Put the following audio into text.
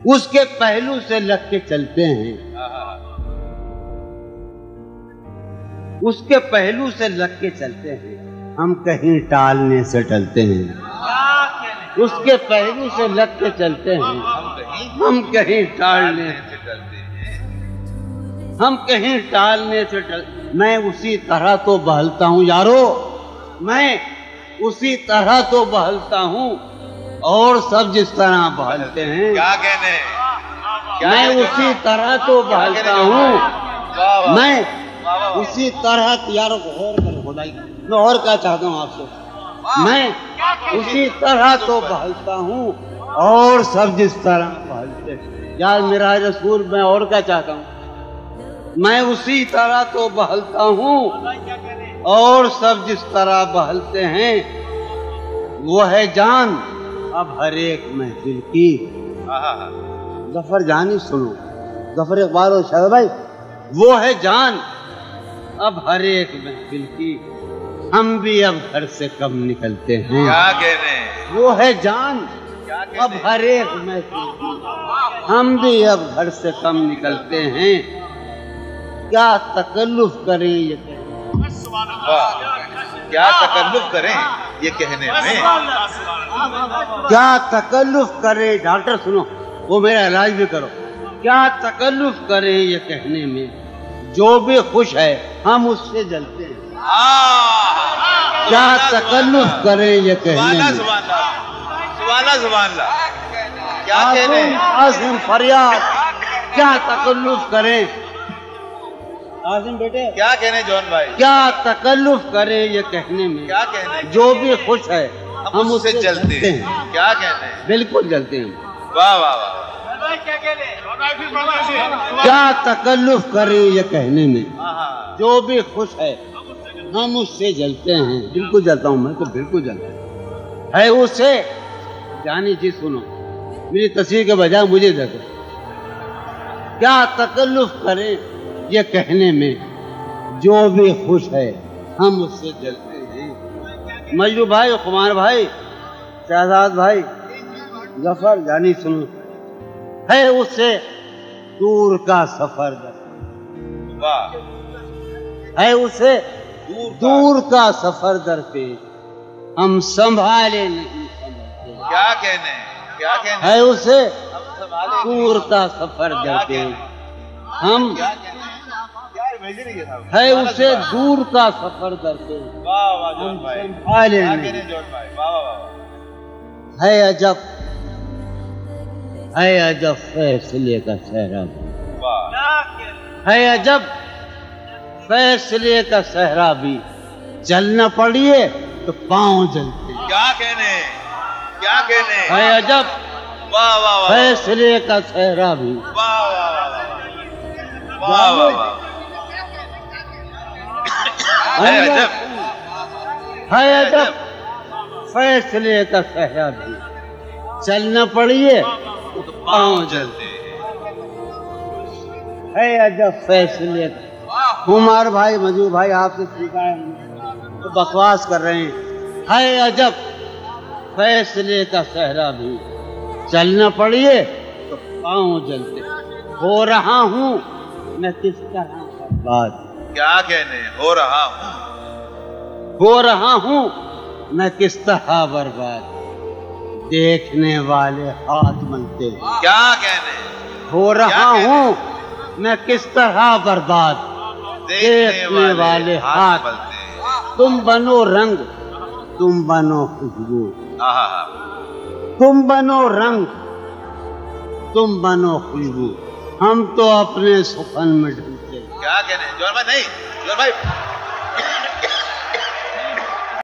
उसके पहलू से लग के चलते हैं, उसके पहलू से लग के चलते हैं, हम कहीं टालने से टलते हैं। उसके पहलू से लग के चलते हैं, हम कहीं टालने से टलते हैं, हम कहीं टालने से टल। मैं उसी तरह तो बहलता हूँ यारो, मैं उसी तरह तो बहलता हूँ और सब जिस तरह बहलते हैं। क्या कहने, मैं उसी तरह तो बहलता हूँ, मैं उसी तरह यारों को और खुदाई मैं और क्या चाहता हूँ आपसे। मैं उसी तरह तो बहलता हूँ और सब जिस तरह बहलते हैं। यार मेरा रसूल, मैं और क्या चाहता हूँ। मैं उसी तरह तो बहलता हूँ और सब जिस तरह बहलते हैं। वो है जान अब हर एक महफिल की। जफर जानी सुनो, जफर इकबाल और शायद भाई, वो है जान अब हर एक महफिल की, हम भी अब घर से कम निकलते हैं। क्या कहने, वो है जान अब हर एक महफिल की, हम भी अब घर से कम निकलते हैं। क्या तकल्लुफ करें ये कहने, क्या तकल्लुफ करें ये कहने में, क्या तकल्लुफ करें। डॉक्टर सुनो, वो मेरा इलाज भी करो। क्या तकल्लुफ करें ये कहने में, जो भी खुश है हम उससे जलते हैं। क्या तकल्लुफ करें ये कहने में। क्या कहने, आसिम फरियाद, क्या तकल्लुफ करें। आसिम बेटे क्या कहने जॉन भाई, क्या तकल्लुफ करें ये कहने में, क्या कहने, जो भी खुश है हम उससे जलते हैं। क्या कहने, बिल्कुल जलते हैं। वाह वाह वाह। क्या तकल्लुफ करें ये कहने में, जो भी खुश है हम उससे जलते हैं। बिल्कुल जलता हूँ मैं तो, बिल्कुल जलता हूँ। है उससे जानी जी सुनो, मेरी तस्वीर के बजाय मुझे देखो। क्या तकल्लुफ करें ये कहने में, जो भी खुश है हम उससे जलते हैं। मजरू भाई, कुमार भाई, शहजाद भाई, जफर जानी सुनो, है उससे दूर का सफर, है उसे दूर का सफर दरपेश, हम संभाले नहीं समझते। क्या कहने, क्या कहने, है उसे दूर का सफर दरपेश, हम है उसे दूर का सफर दरपेश, हम संभाले नहीं। है अजब, है अजब फैसले का सहरा, है अजब फैसले का सहरा भी, चलना पड़िए तो पांव जलते। क्या कहने, क्या कहने, है अजब वाह वाह वाह, फैसले का सहरा भी, वाह वाह वाह वाह, है अजब, है अजब फैसले का सहरा भी, चलना पड़िए तो पांव जलते। है अजब फैसले का। कुमार भाई, मजू भाई, आपसे सीखा है तो बकवास कर रहे हैं। है अजब फैसले का सहरा भी, चलना पड़िए तो पांव जलते। हो रहा हूँ मैं किस तरह बर्बाद, क्या कहने, हो रहा हूँ, हो रहा हूँ मैं किस तरह बर्बाद, देखने वाले हाथ मलते। क्या कहने, हो रहा हूँ मैं किस तरह बर्बाद, देखने वाले हाथ मलते। तुम बनो रंग, तुम बनो खुशबू, तुम बनो रंग, तुम बनो खुशबू, हम तो अपने सुखन में ढलते। क्या कहने जॉन भाई, नहीं जॉन भाई,